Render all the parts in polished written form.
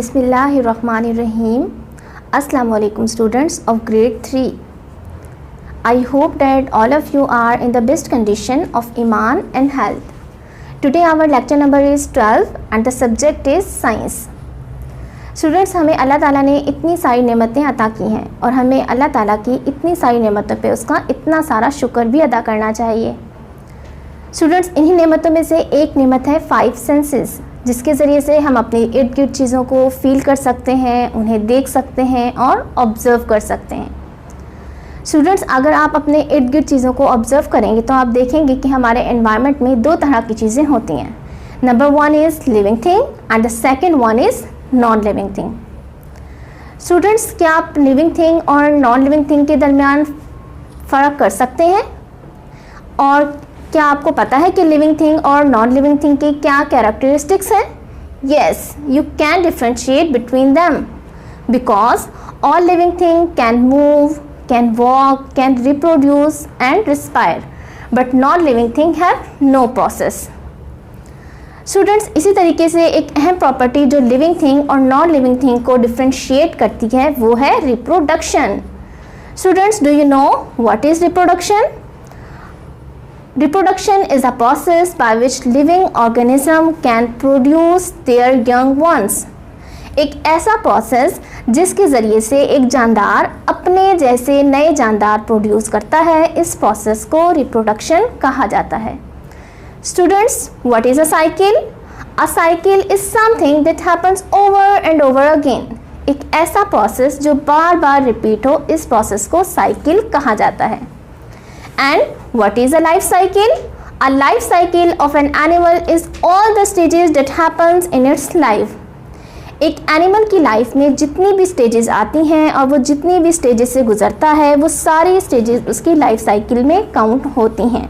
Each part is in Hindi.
Bismillahirrahmanirrahim. Assalamu alaikum students of grade 3. I hope that all of you are in the best condition of Iman and health. Today our lecture number is 12 and the subject is science. Students, हमें अल्लाह ताला ने इतनी सारी नेमतें अता की हैं और हमें अल्लाह ताला की इतनी सारी नेमतों पे उसका इतना सारा शुक्र भी अदा करना चाहिए. स्टूडेंट्स, इन्हीं नेमतों में से एक नेमत है 5 सेंसेस, जिसके ज़रिए से हम अपने इर्द गिर्द चीज़ों को फील कर सकते हैं, उन्हें देख सकते हैं और ऑब्ज़र्व कर सकते हैं. स्टूडेंट्स, अगर आप अपने इर्द गिर्द चीज़ों को ऑब्ज़र्व करेंगे तो आप देखेंगे कि हमारे एनवायरनमेंट में 2 तरह की चीज़ें होती हैं. Number 1 is living thing and the second one is non living thing. Students, क्या आप लिविंग थिंग और नॉन लिविंग थिंग के दरमियान फ़र्क कर सकते हैं? और क्या आपको पता है कि लिविंग थिंग और नॉन लिविंग थिंग की क्या कैरेक्टरिस्टिक्स हैं? Yes, you can differentiate between them because all living thing can move, can walk, can reproduce and respire, but non living thing have no process. Students, इसी तरीके से एक अहम प्रॉपर्टी जो लिविंग थिंग और नॉन लिविंग थिंग को डिफ्रेंशिएट करती है वो है reproduction. Students, do you know what is reproduction? Reproduction is a process by which living organism can produce their young ones. एक ऐसा प्रोसेस जिसके ज़रिए से एक जानदार अपने जैसे नए जानदार प्रोड्यूस करता है, इस प्रोसेस को रिप्रोडक्शन कहा जाता है. Students, what is a cycle? A cycle is something that happens over and over again. एक ऐसा प्रोसेस जो बार बार रिपीट हो, इस प्रोसेस को साइकिल कहा जाता है. And what is a life cycle? A life cycle of an animal is all the stages that happens in its life. एक एनिमल की लाइफ में जितनी भी स्टेजेस आती हैं और वो जितनी भी स्टेजेस से गुजरता है, वो सारी स्टेजेस उसकी लाइफ साइकिल में काउंट होती हैं.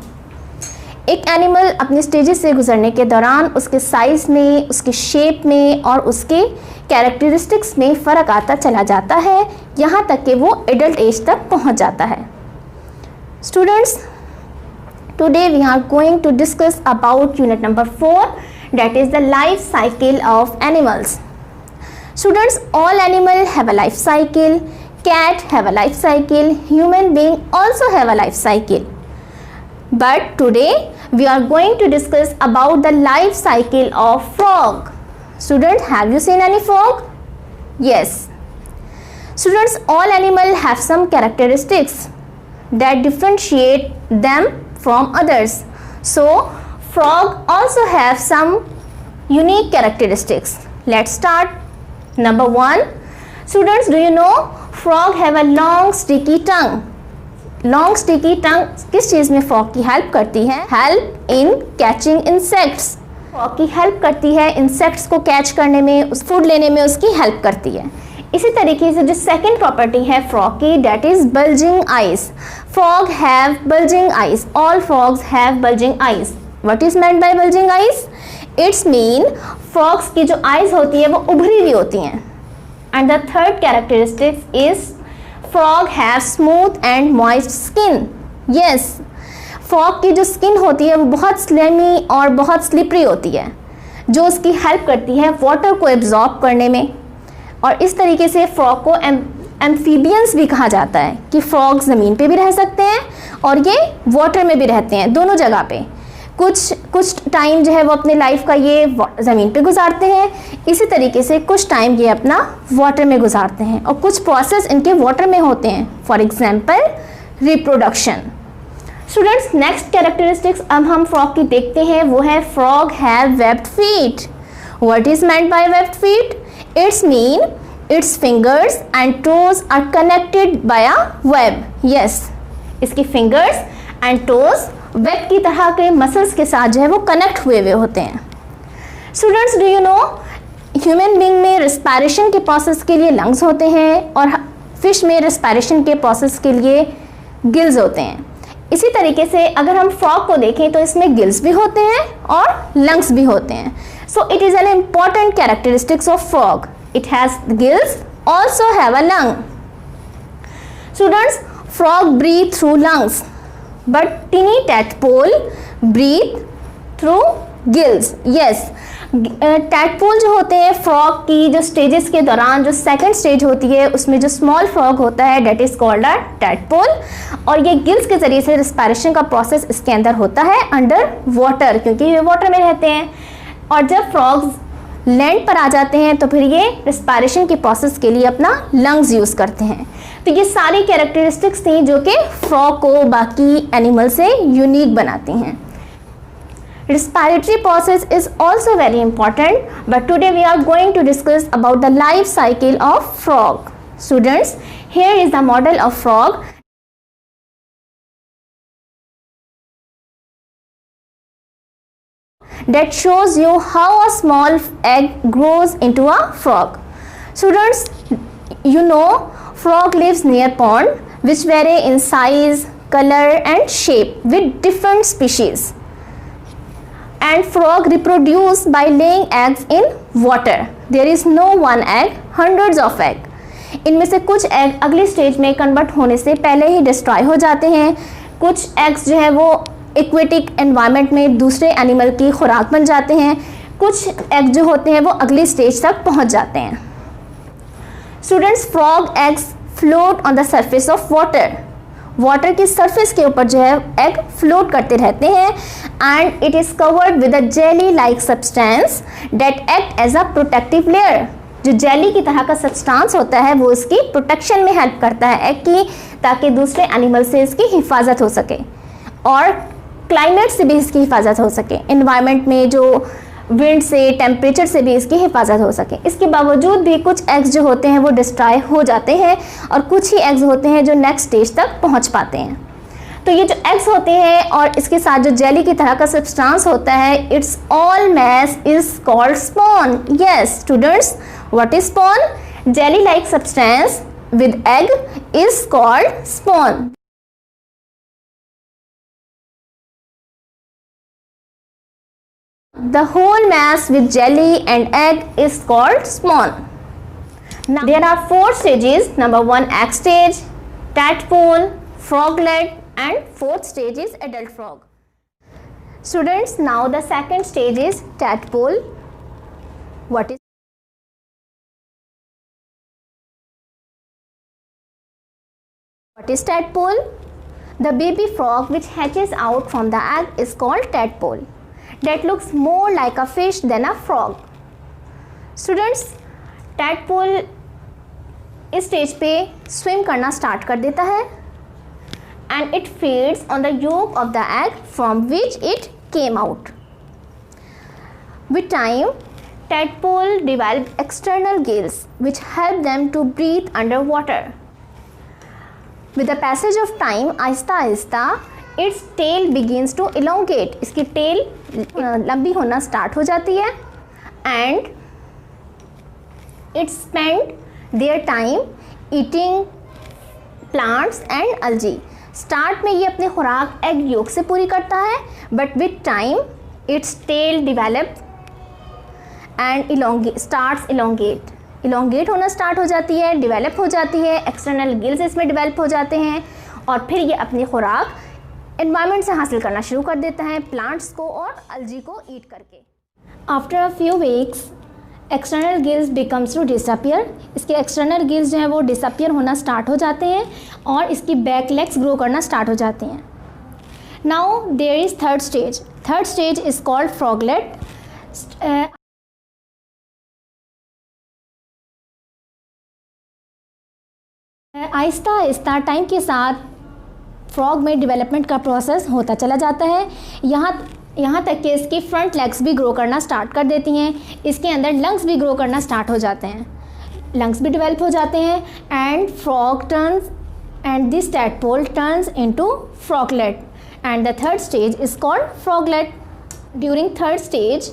एक एनिमल अपने स्टेजेस से गुजरने के दौरान उसके साइज़ में, उसके शेप में और उसके कैरेक्टरिस्टिक्स में फ़र्क आता चला जाता है, यहाँ तक कि वो एडल्ट एज तक पहुँच जाता है. Students, today we are going to discuss about unit number 4, that is the life cycle of animals. Students, all animals have a life cycle. Cat have a life cycle. Human being also have a life cycle. But today we are going to discuss about the life cycle of frog. Students, have you seen any frog? Yes. Students, all animals have some characteristics that differentiate them from others. So frog also have some unique characteristics. Let's start. Number 1, students, do you know frog have a long sticky tongue? Long sticky tongue किस चीज़ में frog की हेल्प करती है? Help in catching insects. frog की हेल्प करती है insects को कैच करने में, उस फूड लेने में उसकी हेल्प करती है. इसी तरीके से जो सेकेंड प्रॉपर्टी है फ्रॉग की, that is bulging eyes. Frog have bulging eyes. All frogs have bulging eyes. What is meant by bulging eyes? It's mean frogs की जो आइज होती है वो उभरी हुई होती हैं. And the third characteristic is frog have smooth and moist skin. Yes, frog की जो स्किन होती है वो बहुत स्लिमी और बहुत स्लिपरी होती है, जो उसकी हेल्प करती है वाटर को एब्जॉर्ब करने में. और इस तरीके से फ्रॉग को एम्फीबियंस भी कहा जाता है कि फ्रॉग ज़मीन पे भी रह सकते हैं और ये वाटर में भी रहते हैं, दोनों जगह पे. कुछ टाइम जो है वो अपने लाइफ का ये ज़मीन पे गुजारते हैं, इसी तरीके से कुछ टाइम ये अपना वाटर में गुजारते हैं और कुछ प्रोसेस इनके वाटर में होते हैं. For example reproduction. Students, next characteristics अब हम फ्रॉग की देखते हैं, वो है frog have webbed feet. What is meant by webbed feet? It's mean its fingers and toes are connected by a web. Yes, इसकी fingers and toes web की तरह के muscles के साथ जो है वो कनेक्ट हुए हुए होते हैं. Students, do you know human being में respiration के प्रोसेस के लिए lungs होते हैं और fish में respiration के प्रोसेस के लिए gills होते हैं. इसी तरीके से अगर हम frog को देखें तो इसमें gills भी होते हैं और lungs भी होते हैं. So it is an important characteristics of frog. It has gills, also have a lung. Students, frog breathe through lungs, but tiny tadpole breathe through gills. Yes, tadpole जो होते हैं फ्रॉग की जो स्टेजेस के दौरान जो सेकंड स्टेज होती है उसमें जो स्मॉल फ्रॉग होता है that is called a tadpole, और ये गिल्स के ज़रिए से रिस्पायरेशन का प्रोसेस इसके अंदर होता है अंडर वाटर, क्योंकि ये वाटर में रहते हैं। और जब फ्रॉग्स लैंड पर आ जाते हैं तो फिर ये रिस्पायरेशन के प्रोसेस के लिए अपना लंग्स यूज़ करते हैं। तो ये सारी कैरेक्टरिस्टिक्स थी जो कि फ्रॉग को बाकी एनिमल से यूनिक बनाती हैं। Respiratory process is also very important, but today we are going to discuss about the life cycle of frog. Students, here is the model of frog. That shows you how a small egg grows into a frog. Students, you know frog lives near pond which vary in size, color and shape with different species. And frog reproduce by laying eggs in water. There is no one egg, hundreds of egg. इनमें से कुछ एग अगली स्टेज में कन्वर्ट होने से पहले ही डिस्ट्रॉय हो जाते हैं। कुछ एग्स जो है वो एक्वेटिक एनवायरनमेंट में दूसरे एनिमल की खुराक बन जाते हैं। कुछ एग जो होते हैं वो अगली स्टेज तक पहुंच जाते हैं। Students, frog eggs float on the surface of water. Water की सरफेस के ऊपर जो है एग फ्लोट करते रहते हैं and it is covered with a jelly like substance that act as a protective layer. जो जेली की तरह का सब्सटेंस होता है वो इसकी प्रोटेक्शन में हेल्प करता है एग की, ताकि दूसरे एनिमल से इसकी हिफाजत हो सके और क्लाइमेट से भी इसकी हिफाजत हो सके, इन्वायरमेंट में जो विंड से टेम्परेचर से भी इसकी हिफाजत हो सके। इसके बावजूद भी कुछ एग्स जो होते हैं वो डिस्ट्रॉय हो जाते हैं और कुछ ही एग्स होते हैं जो नेक्स्ट स्टेज तक पहुंच पाते हैं। तो ये जो एग्स होते हैं और इसके साथ जो जेली की तरह का सब्सटेंस होता है, it's all mass is called spawn. Yes students, what is spawn? Jelly like substance with egg is called spawn. The whole mass with jelly and egg is called spawn. Now there are 4 stages. Number 1 egg stage, tadpole, froglet and 4th stage is adult frog. Students, now the second stage is tadpole. What is tadpole? The baby frog which hatches out from the egg is called tadpole. That looks more like a fish than a frog. Students, tadpole इस स्टेज पे स्विम करना स्टार्ट कर देता है and it feeds on the yolk of the egg from which it came out. With time, tadpole develop external gills which help them to breathe underwater. With the passage of time, आहिस्ता आहिस्ता its tail begins to elongate. इसकी टेल लंबी होना स्टार्ट हो जाती है and its spend their time eating plants and algae. Start में ये अपनी खुराक एग योक से पूरी करता है, but with time its tail develop and starts elongate होना स्टार्ट हो जाती है, डेवलप हो जाती है, एक्सटर्नल गिल्स इसमें डेवलप हो जाते हैं और फिर ये अपनी खुराक एनवायरनमेंट से हासिल करना शुरू कर देता है, प्लांट्स को और अल्जी को ईट करके। After a few weeks external gills becomes to disappear. इसके एक्सटर्नल गिल्स जो है वो डिसअपियर होना स्टार्ट हो जाते हैं और इसकी बैक लेग्स ग्रो करना स्टार्ट हो जाती हैं। Now there is third stage. Third stage is called froglet. आहिस्ता आहिस्ता टाइम के साथ फ्रॉग में डेवलपमेंट का प्रोसेस होता चला जाता है, यहाँ तक कि इसकी फ्रंट लेग्स भी ग्रो करना स्टार्ट कर देती हैं। इसके अंदर लंग्स भी ग्रो करना स्टार्ट हो जाते हैं, लंग्स भी डेवलप हो जाते हैं and frog turns and this tadpole turns into froglet and the third stage is called froglet. During third stage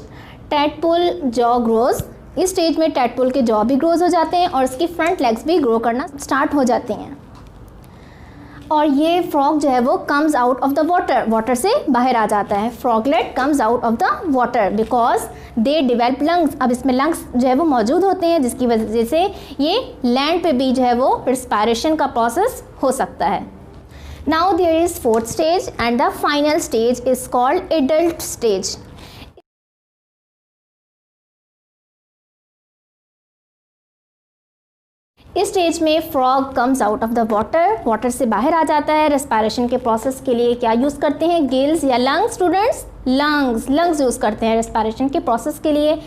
tadpole jaw grows. इस स्टेज में टैडपोल के जॉ भी ग्रोज हो जाते हैं और इसकी फ्रंट लेग्स भी ग्रो करना स्टार्ट हो जाती हैं और ये फ्रॉग जो है वो comes out of the water से बाहर आ जाता है। Froglet comes out of the water because they develop lungs. अब इसमें लंग्स जो है वो मौजूद होते हैं जिसकी वजह से ये लैंड पे भी जो है वो रिस्पायरेशन का प्रोसेस हो सकता है। Now there is fourth stage and the final stage is called adult stage. इस स्टेज में frog comes out of the water, water से बाहर आ जाता है। रेस्पिरेशन के प्रोसेस के लिए क्या यूज़ करते हैं, गिल्स या लंग्स स्टूडेंट्स? लंग्स यूज़ करते हैं रेस्पिरेशन के प्रोसेस के लिए।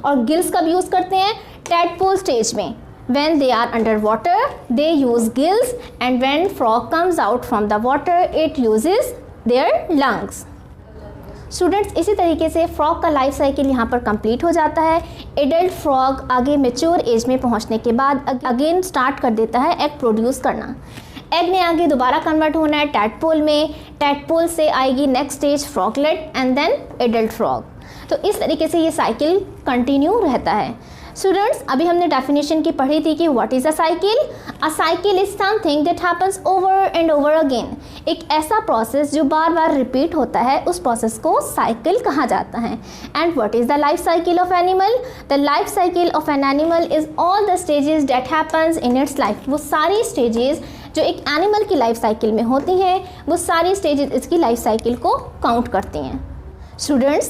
और गिल्स कब यूज़ करते हैं? टैडपोल स्टेज में। When they are under water, they use gills, and when frog comes out from the water, it uses their lungs. Students, इसी तरीके से फ्रॉग का लाइफ साइकिल यहाँ पर कंप्लीट हो जाता है। एडल्ट फ्रॉग आगे मेच्योर एज में पहुँचने के बाद अगेन स्टार्ट कर देता है एग प्रोड्यूस करना। एग ने आगे दोबारा कन्वर्ट होना है टैडपोल में, टैडपोल से आएगी next stage froglet and then adult frog. तो इस तरीके से ये साइकिल कंटिन्यू रहता है। स्टूडेंट्स, अभी हमने डेफिनेशन की पढ़ी थी कि what is a cycle? A cycle is something that happens over and over again. एक ऐसा प्रोसेस जो बार बार रिपीट होता है, उस प्रोसेस को साइकिल कहा जाता है। And what is the life cycle of animal? The life cycle of an animal is all the stages that happens in its life. वो सारी स्टेजेस जो एक एनिमल की लाइफ साइकिल में होती हैं, वो सारी स्टेजेस इसकी लाइफ साइकिल को काउंट करती हैं। Students,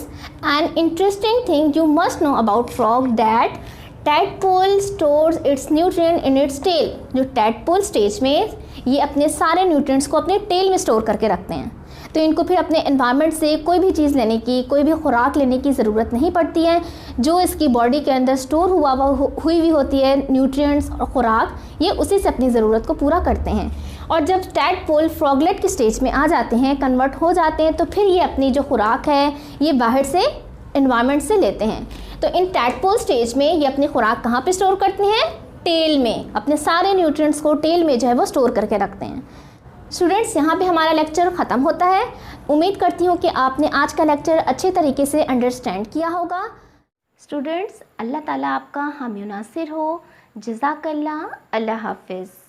an interesting thing you must know about frog that tadpole stores its nutrient in its tail। जो tadpole स्टेज में ये अपने सारे न्यूट्रिएंट्स को अपने टेल में स्टोर करके रखते हैं। तो इनको फिर अपने एनवायरनमेंट से कोई भी चीज़ लेने की, कोई भी खुराक लेने की ज़रूरत नहीं पड़ती है। जो इसकी बॉडी के अंदर स्टोर हुई भी होती है न्यूट्रिएंट्स और खुराक, ये उसी से अपनी ज़रूरत को पूरा करते हैं। और जब टैडपोल फ्रॉगलेट की स्टेज में आ जाते हैं, कन्वर्ट हो जाते हैं, तो फिर ये अपनी जो खुराक है ये बाहर से एनवायरनमेंट से लेते हैं। तो इन टैडपोल स्टेज में ये अपनी खुराक कहाँ पे स्टोर करते हैं? टेल में। अपने सारे न्यूट्रिएंट्स को टेल में जो है वो स्टोर करके रखते हैं। स्टूडेंट्स, यहाँ पे हमारा लेक्चर ख़त्म होता है। उम्मीद करती हूँ कि आपने आज का लेक्चर अच्छे तरीके से अंडरस्टैंड किया होगा। स्टूडेंट्स, अल्लाह ताला आपका हामी नासिर हो। जज़ाकल्लाह। अल्लाह हाफिज़।